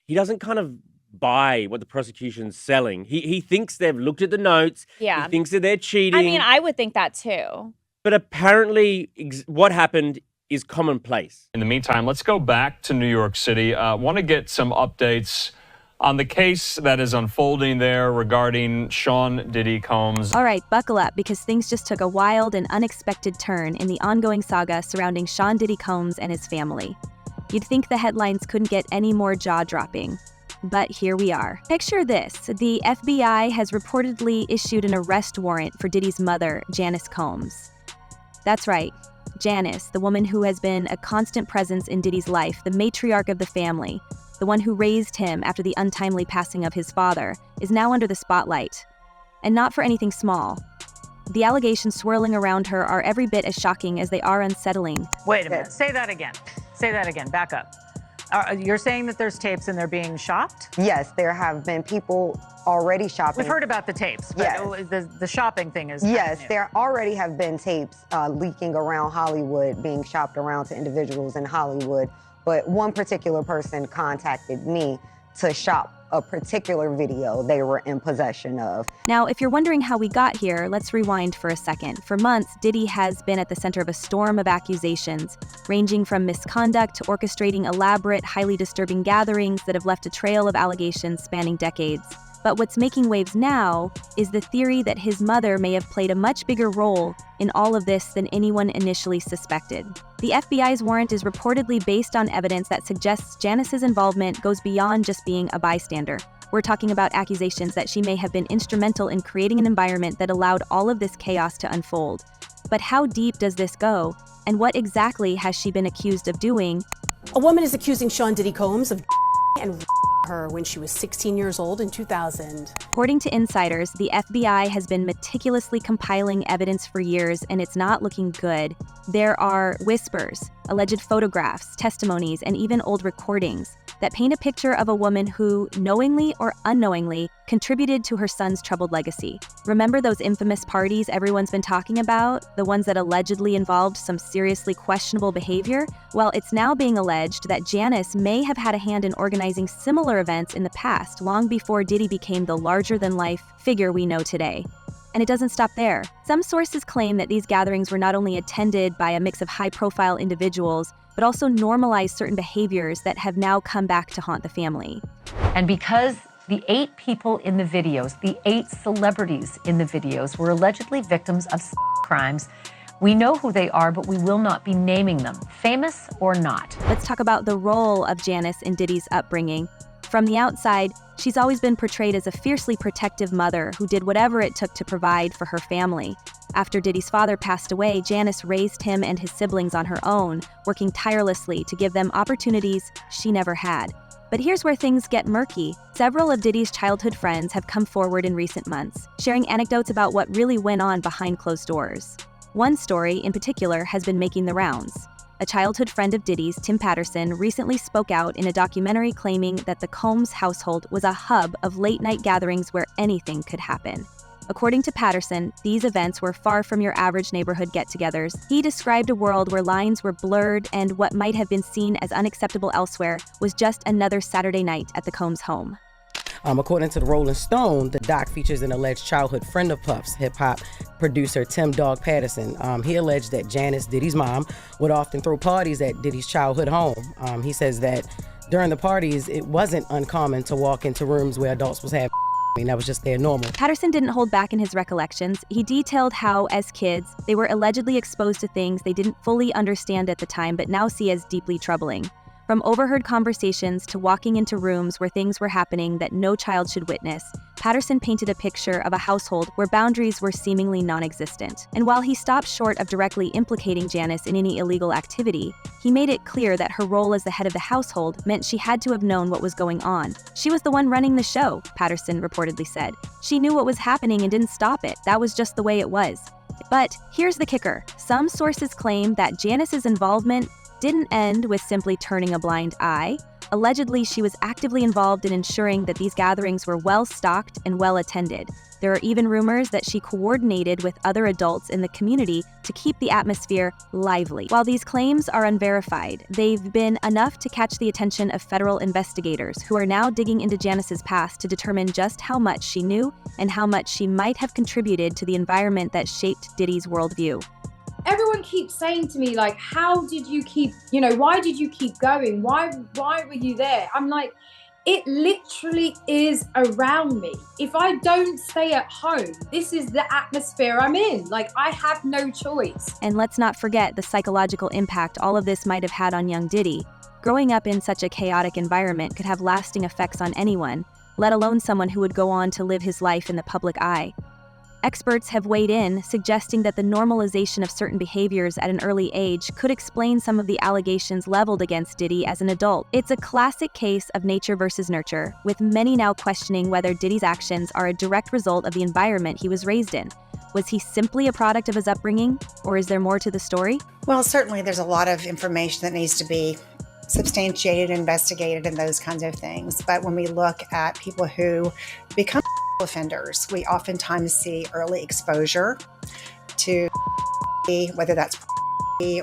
he doesn't kind of buy what the prosecution's selling. He thinks they've looked at the notes. Yeah. He thinks that they're cheating. I mean, I would think that too. But apparently what happened is commonplace. In the meantime, let's go back to New York City. Want to get some updates on the case that is unfolding there regarding Sean Diddy Combs. All right, buckle up, because things just took a wild and unexpected turn in the ongoing saga surrounding Sean Diddy Combs and his family. You'd think the headlines couldn't get any more jaw-dropping. But here we are. Picture this. The FBI has reportedly issued an arrest warrant for Diddy's mother, Janice Combs. That's right. Janice, the woman who has been a constant presence in Diddy's life, the matriarch of the family, the one who raised him after the untimely passing of his father, is now under the spotlight. And not for anything small. The allegations swirling around her are every bit as shocking as they are unsettling. Wait a minute. Say that again. Say that again. Back up. You're saying that there's tapes and they're being shopped? Yes, there have been people already shopping. We've heard about the tapes, but yes. the shopping thing is yes, new. there already have been tapes leaking around Hollywood, being shopped around to individuals in Hollywood. But one particular person contacted me to shop a particular video they were in possession of. Now, if you're wondering how we got here, let's rewind for a second. For months, Diddy has been at the center of a storm of accusations, ranging from misconduct to orchestrating elaborate, highly disturbing gatherings that have left a trail of allegations spanning decades. But what's making waves now is the theory that his mother may have played a much bigger role in all of this than anyone initially suspected. The FBI's warrant is reportedly based on evidence that suggests Janice's involvement goes beyond just being a bystander. We're talking about accusations that she may have been instrumental in creating an environment that allowed all of this chaos to unfold. But how deep does this go? And what exactly has she been accused of doing? A woman is accusing Sean Diddy Combs of and her when she was 16 years old in 2000. According to insiders, the FBI has been meticulously compiling evidence for years, and it's not looking good. There are whispers, alleged photographs, testimonies, and even old recordings that paint a picture of a woman who, knowingly or unknowingly, contributed to her son's troubled legacy. Remember those infamous parties everyone's been talking about? The ones that allegedly involved some seriously questionable behavior? Well, it's now being alleged that Janice may have had a hand in organizing similar events in the past, long before Diddy became the larger-than-life figure we know today. And it doesn't stop there. Some sources claim that these gatherings were not only attended by a mix of high-profile individuals, but also normalized certain behaviors that have now come back to haunt the family. And because the 8 people in the videos, the 8 celebrities in the videos were allegedly victims of crimes, we know who they are, but we will not be naming them, famous or not. Let's talk about the role of Janice in Diddy's upbringing. From the outside, she's always been portrayed as a fiercely protective mother who did whatever it took to provide for her family. After Diddy's father passed away, Janice raised him and his siblings on her own, working tirelessly to give them opportunities she never had. But here's where things get murky. Several of Diddy's childhood friends have come forward in recent months, sharing anecdotes about what really went on behind closed doors. One story, in particular, has been making the rounds. A childhood friend of Diddy's, Tim Patterson, recently spoke out in a documentary claiming that the Combs household was a hub of late-night gatherings where anything could happen. According to Patterson, these events were far from your average neighborhood get-togethers. He described a world where lines were blurred and what might have been seen as unacceptable elsewhere was just another Saturday night at the Combs home. According to the Rolling Stone, the doc features an alleged childhood friend of Puff's, hip-hop producer Tim Dog Patterson. He alleged that Janice, Diddy's mom, would often throw parties at Diddy's childhood home. He says that during the parties, it wasn't uncommon to walk into rooms where adults was having that was just their normal. Patterson didn't hold back in his recollections. He detailed how, as kids, they were allegedly exposed to things they didn't fully understand at the time but now see as deeply troubling. From overheard conversations to walking into rooms where things were happening that no child should witness, Patterson painted a picture of a household where boundaries were seemingly non-existent. And while he stopped short of directly implicating Janice in any illegal activity, he made it clear that her role as the head of the household meant she had to have known what was going on. She was the one running the show, Patterson reportedly said. She knew what was happening and didn't stop it. That was just the way it was. But here's the kicker. Some sources claim that Janice's involvement didn't end with simply turning a blind eye. Allegedly, she was actively involved in ensuring that these gatherings were well-stocked and well-attended. There are even rumors that she coordinated with other adults in the community to keep the atmosphere lively. While these claims are unverified, they've been enough to catch the attention of federal investigators who are now digging into Janice's past to determine just how much she knew and how much she might have contributed to the environment that shaped Diddy's worldview. Everyone keeps saying to me, like, how did you keep, why did you keep going? Why were you there? I'm like, it literally is around me. If I don't stay at home, this is the atmosphere I'm in. Like, I have no choice. And let's not forget the psychological impact all of this might have had on young Diddy. Growing up in such a chaotic environment could have lasting effects on anyone, let alone someone who would go on to live his life in the public eye. Experts have weighed in, suggesting that the normalization of certain behaviors at an early age could explain some of the allegations leveled against Diddy as an adult. It's a classic case of nature versus nurture, with many now questioning whether Diddy's actions are a direct result of the environment he was raised in. Was he simply a product of his upbringing, or is there more to the story? Well, certainly there's a lot of information that needs to be substantiated, investigated, and those kinds of things. But when we look at people who become offenders, we oftentimes see early exposure to whether that's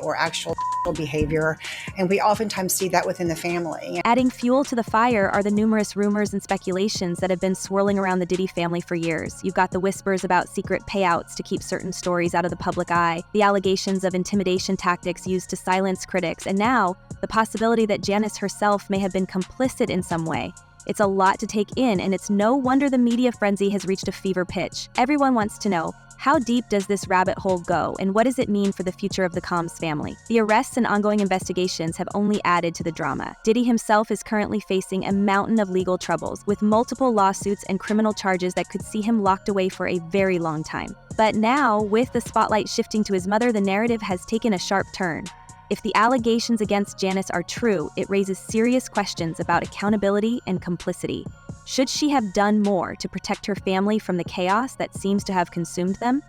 or actual behavior, and we oftentimes see that within the family. Adding fuel to the fire are the numerous rumors and speculations that have been swirling around the Diddy family for years. You've got the whispers about secret payouts to keep certain stories out of the public eye, the allegations of intimidation tactics used to silence critics, and now the possibility that Janice herself may have been complicit in some way. It's a lot to take in, and it's no wonder the media frenzy has reached a fever pitch. Everyone wants to know, how deep does this rabbit hole go, and what does it mean for the future of the Combs family? The arrests and ongoing investigations have only added to the drama. Diddy himself is currently facing a mountain of legal troubles, with multiple lawsuits and criminal charges that could see him locked away for a very long time. But now, with the spotlight shifting to his mother, the narrative has taken a sharp turn. If the allegations against Janice are true, it raises serious questions about accountability and complicity. Should she have done more to protect her family from the chaos that seems to have consumed them?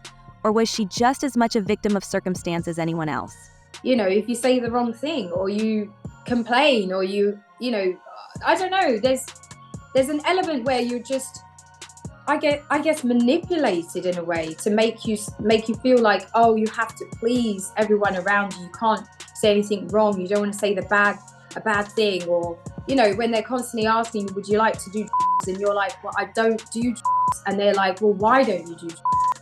Or was she just as much a victim of circumstance as anyone else? If you say the wrong thing or you complain or I don't know, there's an element where you're just, I guess manipulated in a way to make you feel like, oh, you have to please everyone around you. You can't say anything wrong. You don't want to say a bad thing, or when they're constantly asking, would you like to do and you're like, well, I don't do and they're like, well, why don't you do?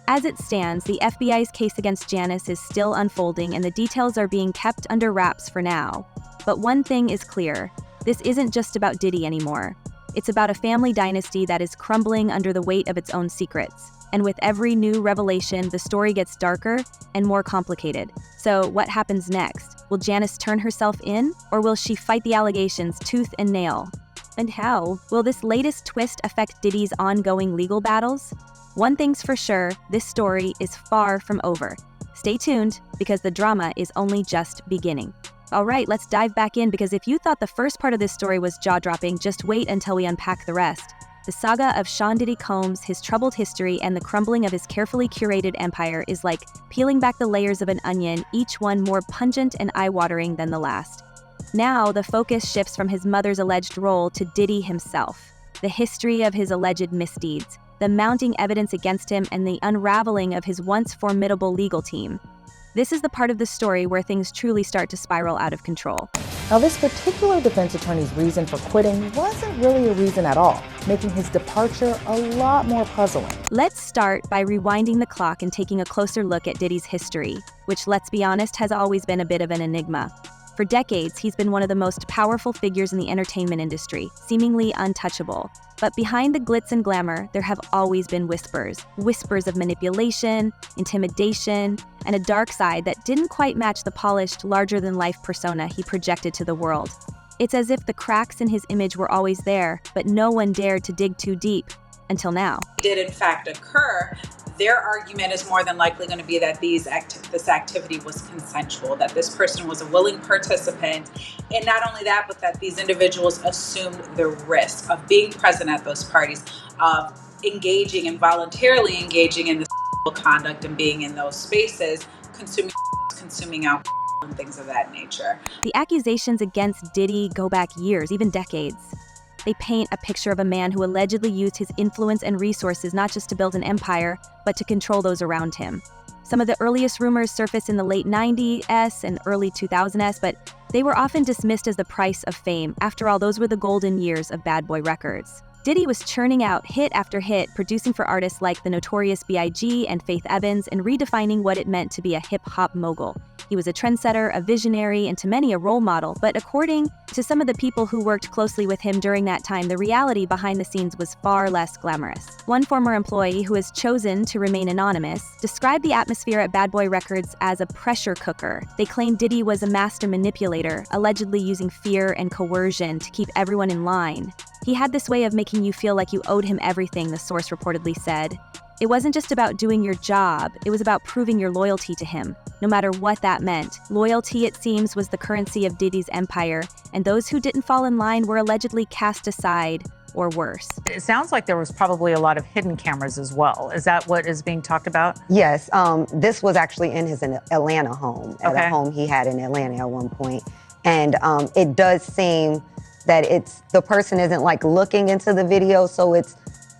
As it stands, the FBI's case against Janice is still unfolding and the details are being kept under wraps for now. But one thing is clear, this isn't just about Diddy anymore. It's about a family dynasty that is crumbling under the weight of its own secrets. And with every new revelation, the story gets darker and more complicated. So what happens next? Will Janice turn herself in, or will she fight the allegations tooth and nail? And how? Will this latest twist affect Diddy's ongoing legal battles? One thing's for sure, this story is far from over. Stay tuned, because the drama is only just beginning. All right, let's dive back in, because if you thought the first part of this story was jaw-dropping, just wait until we unpack the rest. The saga of Sean Diddy Combs, his troubled history, and the crumbling of his carefully curated empire is like peeling back the layers of an onion, each one more pungent and eye-watering than the last. Now, the focus shifts from his mother's alleged role to Diddy himself, the history of his alleged misdeeds, the mounting evidence against him, and the unraveling of his once formidable legal team. This is the part of the story where things truly start to spiral out of control. Now, this particular defense attorney's reason for quitting wasn't really a reason at all, making his departure a lot more puzzling. Let's start by rewinding the clock and taking a closer look at Diddy's history, which, let's be honest, has always been a bit of an enigma. For decades, he's been one of the most powerful figures in the entertainment industry, seemingly untouchable. But behind the glitz and glamour, there have always been whispers of manipulation, intimidation, and a dark side that didn't quite match the polished, larger-than-life persona he projected to the world. It's as if the cracks in his image were always there, but no one dared to dig too deep, until now. Did in fact occur, their argument is more than likely going to be that this activity was consensual, that this person was a willing participant, and not only that, but that these individuals assumed the risk of being present at those parties, of engaging and voluntarily engaging in this conduct and being in those spaces, consuming alcohol, and things of that nature. The accusations against Diddy go back years, even decades. They paint a picture of a man who allegedly used his influence and resources not just to build an empire, but to control those around him. Some of the earliest rumors surfaced in the late 90s and early 2000s, but they were often dismissed as the price of fame. After all, those were the golden years of Bad Boy Records. Diddy was churning out hit after hit, producing for artists like the Notorious B.I.G. and Faith Evans, and redefining what it meant to be a hip-hop mogul. He was a trendsetter, a visionary, and to many a role model, but according to some of the people who worked closely with him during that time, the reality behind the scenes was far less glamorous. One former employee, who has chosen to remain anonymous, described the atmosphere at Bad Boy Records as a pressure cooker. They claimed Diddy was a master manipulator, allegedly using fear and coercion to keep everyone in line. He had this way of making you feel like you owed him everything, the source reportedly said. It wasn't just about doing your job, it was about proving your loyalty to him, no matter what that meant. Loyalty, it seems, was the currency of Diddy's empire, and those who didn't fall in line were allegedly cast aside, or worse. It sounds like there was probably a lot of hidden cameras as well. Is that what is being talked about? Yes, this was actually in his Atlanta home, at a home he had in Atlanta at one point. And it does seem that the person isn't like looking into the video, so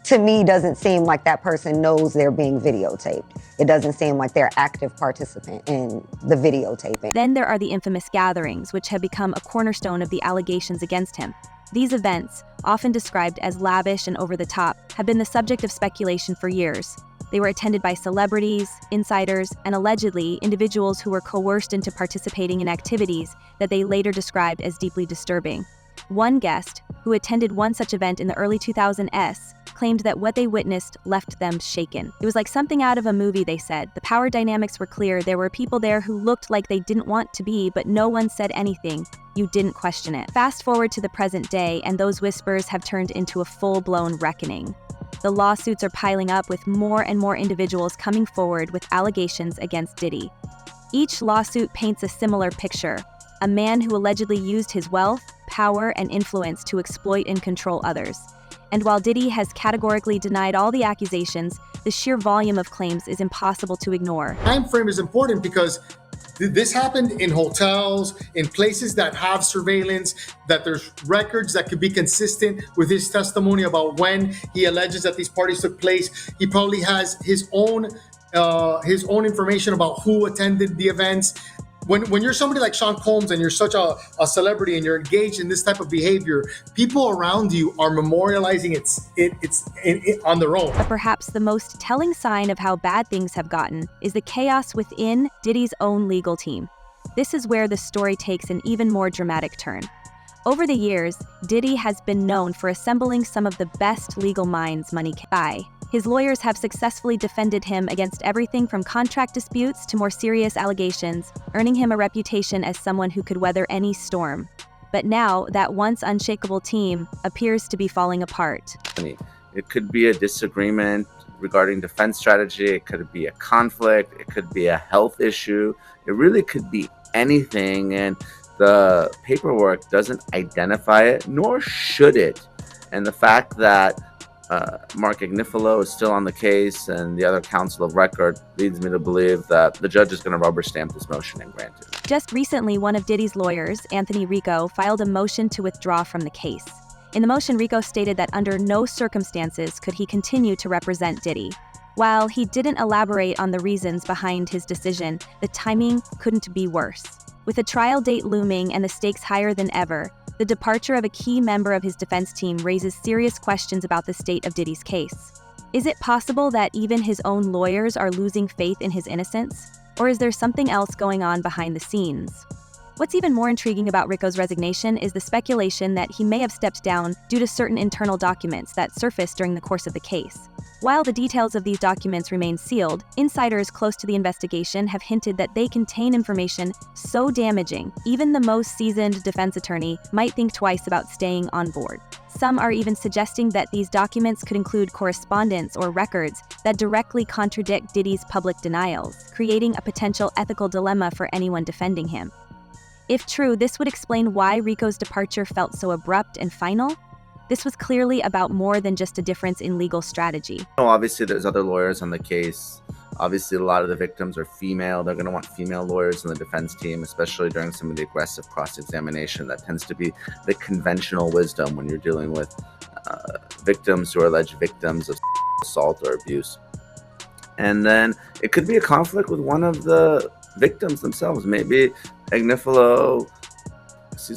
to me, doesn't seem like that person knows they're being videotaped. It doesn't seem like they're active participant in the videotaping. Then there are the infamous gatherings, which have become a cornerstone of the allegations against him. These events, often described as lavish and over the top, have been the subject of speculation for years. They were attended by celebrities, insiders, and allegedly individuals who were coerced into participating in activities that they later described as deeply disturbing. One guest, who attended one such event in the early 2000s, claimed that what they witnessed left them shaken. It was like something out of a movie, they said. The power dynamics were clear. There were people there who looked like they didn't want to be, but no one said anything. You didn't question it. Fast forward to the present day, and those whispers have turned into a full-blown reckoning. The lawsuits are piling up, with more and more individuals coming forward with allegations against Diddy. Each lawsuit paints a similar picture: a man who allegedly used his wealth, power, and influence to exploit and control others. And while Diddy has categorically denied all the accusations, the sheer volume of claims is impossible to ignore. Time frame is important because this happened in hotels, in places that have surveillance, that there's records that could be consistent with his testimony about when he alleges that these parties took place. He probably has his own information about who attended the events. When you're somebody like Sean Combs and you're such a celebrity and you're engaged in this type of behavior, people around you are memorializing it on their own. But perhaps the most telling sign of how bad things have gotten is the chaos within Diddy's own legal team. This is where the story takes an even more dramatic turn. Over the years, Diddy has been known for assembling some of the best legal minds money can buy. His lawyers have successfully defended him against everything from contract disputes to more serious allegations, earning him a reputation as someone who could weather any storm. But now, that once unshakable team appears to be falling apart. It could be a disagreement regarding defense strategy, it could be a conflict, it could be a health issue, it really could be anything, and the paperwork doesn't identify it, nor should it. And the fact that Mark Agnifilo is still on the case and the other counsel of record leads me to believe that the judge is going to rubber stamp this motion and grant it. Just recently, one of Diddy's lawyers, Anthony Rico, filed a motion to withdraw from the case. In the motion, Rico stated that under no circumstances could he continue to represent Diddy. While he didn't elaborate on the reasons behind his decision, the timing couldn't be worse. With a trial date looming and the stakes higher than ever, the departure of a key member of his defense team raises serious questions about the state of Diddy's case. Is it possible that even his own lawyers are losing faith in his innocence? Or is there something else going on behind the scenes? What's even more intriguing about Rico's resignation is the speculation that he may have stepped down due to certain internal documents that surfaced during the course of the case. While the details of these documents remain sealed, insiders close to the investigation have hinted that they contain information so damaging, even the most seasoned defense attorney might think twice about staying on board. Some are even suggesting that these documents could include correspondence or records that directly contradict Diddy's public denials, creating a potential ethical dilemma for anyone defending him. If true, this would explain why Rico's departure felt so abrupt and final. This was clearly about more than just a difference in legal strategy. Obviously, there's other lawyers on the case Obviously, a lot of the victims are female. They're going to want female lawyers in the defense team, especially during some of the aggressive cross-examination. That tends to be the conventional wisdom when you're dealing with victims who are alleged victims of assault or abuse. And then it could be a conflict with one of the victims themselves. Maybe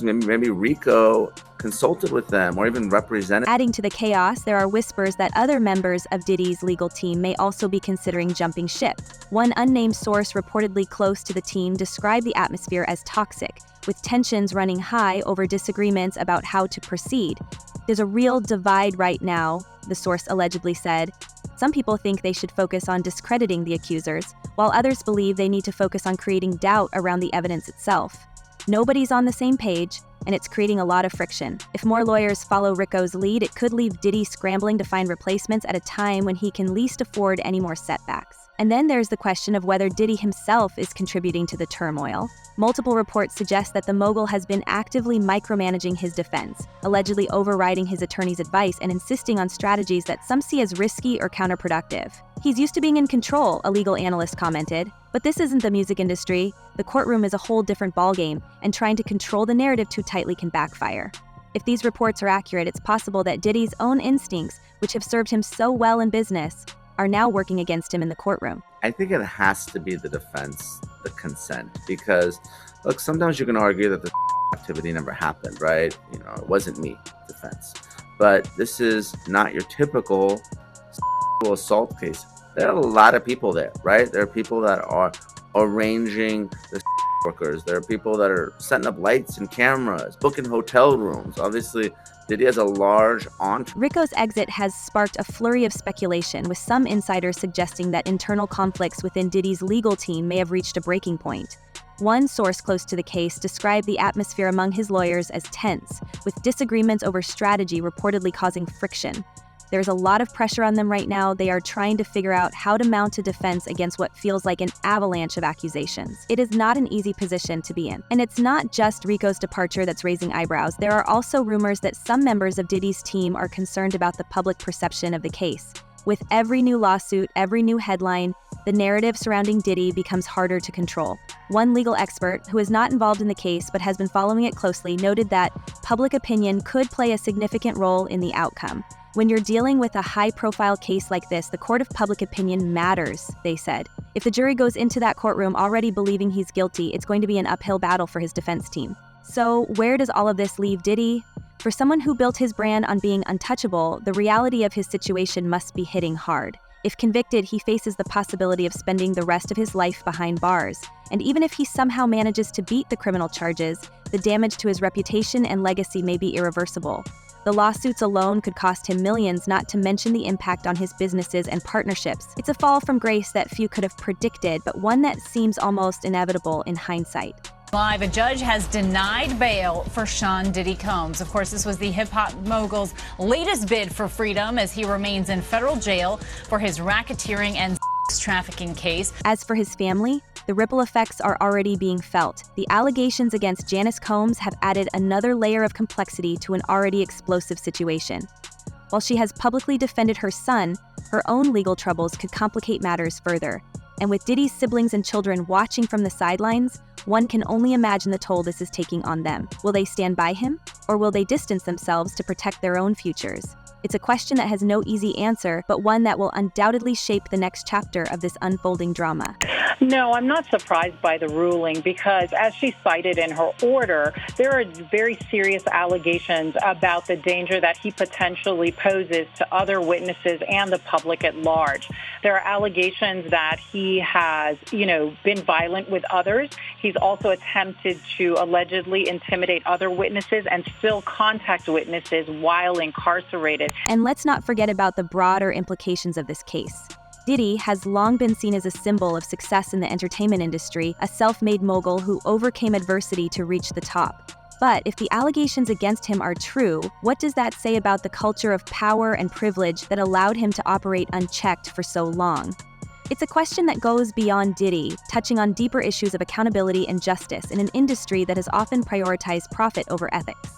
maybe Rico consulted with them or even represented. Adding to the chaos, there are whispers that other members of Diddy's legal team may also be considering jumping ship. One unnamed source reportedly close to the team described the atmosphere as toxic, with tensions running high over disagreements about how to proceed. There's a real divide right now, the source allegedly said. Some people think they should focus on discrediting the accusers, while others believe they need to focus on creating doubt around the evidence itself. Nobody's on the same page, and it's creating a lot of friction. If more lawyers follow Rico's lead, it could leave Diddy scrambling to find replacements at a time when he can least afford any more setbacks. And then there's the question of whether Diddy himself is contributing to the turmoil. Multiple reports suggest that the mogul has been actively micromanaging his defense, allegedly overriding his attorney's advice and insisting on strategies that some see as risky or counterproductive. He's used to being in control, a legal analyst commented. But this isn't the music industry. The courtroom is a whole different ballgame, and trying to control the narrative too tightly can backfire. If these reports are accurate, it's possible that Diddy's own instincts, which have served him so well in business, are now working against him in the courtroom. I think it has to be the defense, the consent, because look, sometimes you can argue that the activity never happened, right? You know, it wasn't me, defense. But this is not your typical assault case. There are a lot of people there, right? There are people that are arranging the workers. There are people that are setting up lights and cameras, booking hotel rooms. Obviously, Diddy has a large entourage. Rico's exit has sparked a flurry of speculation, with some insiders suggesting that internal conflicts within Diddy's legal team may have reached a breaking point. One source close to the case described the atmosphere among his lawyers as tense, with disagreements over strategy reportedly causing friction. There's a lot of pressure on them right now. They are trying to figure out how to mount a defense against what feels like an avalanche of accusations. It is not an easy position to be in. And it's not just Rico's departure that's raising eyebrows. There are also rumors that some members of Diddy's team are concerned about the public perception of the case. With every new lawsuit, every new headline, the narrative surrounding Diddy becomes harder to control. One legal expert, who is not involved in the case but has been following it closely, noted that public opinion could play a significant role in the outcome. When you're dealing with a high-profile case like this, the court of public opinion matters, they said. If the jury goes into that courtroom already believing he's guilty, it's going to be an uphill battle for his defense team. So, where does all of this leave Diddy? For someone who built his brand on being untouchable, the reality of his situation must be hitting hard. If convicted, he faces the possibility of spending the rest of his life behind bars. And even if he somehow manages to beat the criminal charges, the damage to his reputation and legacy may be irreversible. The lawsuits alone could cost him millions, not to mention the impact on his businesses and partnerships. It's a fall from grace that few could have predicted, but one that seems almost inevitable in hindsight. Live, a judge has denied bail for Sean Diddy Combs. Of course, this was the hip-hop mogul's latest bid for freedom as he remains in federal jail for his racketeering and sex trafficking case. As for his family, the ripple effects are already being felt. The allegations against Janice Combs have added another layer of complexity to an already explosive situation. While she has publicly defended her son, her own legal troubles could complicate matters further. And with Diddy's siblings and children watching from the sidelines, one can only imagine the toll this is taking on them. Will they stand by him, or will they distance themselves to protect their own futures? It's a question that has no easy answer, but one that will undoubtedly shape the next chapter of this unfolding drama. No, I'm not surprised by the ruling because, as she cited in her order, there are very serious allegations about the danger that he potentially poses to other witnesses and the public at large. There are allegations that he has, been violent with others. He's also attempted to allegedly intimidate other witnesses and still contact witnesses while incarcerated. And let's not forget about the broader implications of this case. Diddy has long been seen as a symbol of success in the entertainment industry, a self-made mogul who overcame adversity to reach the top. But if the allegations against him are true, what does that say about the culture of power and privilege that allowed him to operate unchecked for so long? It's a question that goes beyond Diddy, touching on deeper issues of accountability and justice in an industry that has often prioritized profit over ethics.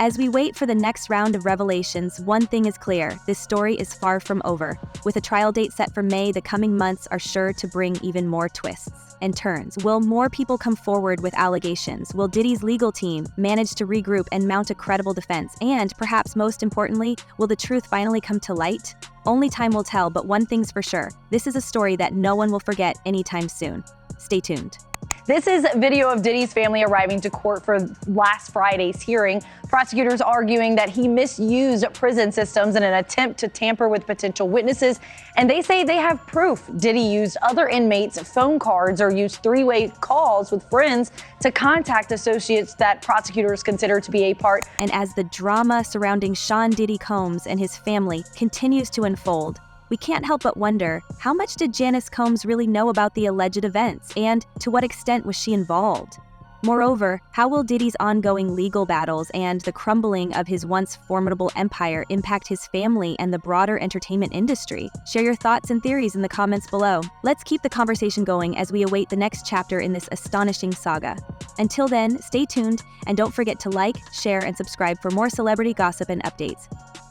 As we wait for the next round of revelations, one thing is clear: this story is far from over. With a trial date set for May, the coming months are sure to bring even more twists and turns. Will more people come forward with allegations? Will Diddy's legal team manage to regroup and mount a credible defense? And perhaps most importantly, will the truth finally come to light? Only time will tell, but one thing's for sure: this is a story that no one will forget anytime soon. Stay tuned. This is video of Diddy's family arriving to court for last Friday's hearing. Prosecutors arguing that he misused prison systems in an attempt to tamper with potential witnesses. And they say they have proof Diddy used other inmates' phone cards or used three-way calls with friends to contact associates that prosecutors consider to be a part. And as the drama surrounding Sean Diddy Combs and his family continues to unfold, we can't help but wonder, how much did Janice Combs really know about the alleged events, and to what extent was she involved? Moreover, how will Diddy's ongoing legal battles and the crumbling of his once formidable empire impact his family and the broader entertainment industry? Share your thoughts and theories in the comments below. Let's keep the conversation going as we await the next chapter in this astonishing saga. Until then, stay tuned and don't forget to like, share, and subscribe for more celebrity gossip and updates.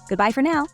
Goodbye for now.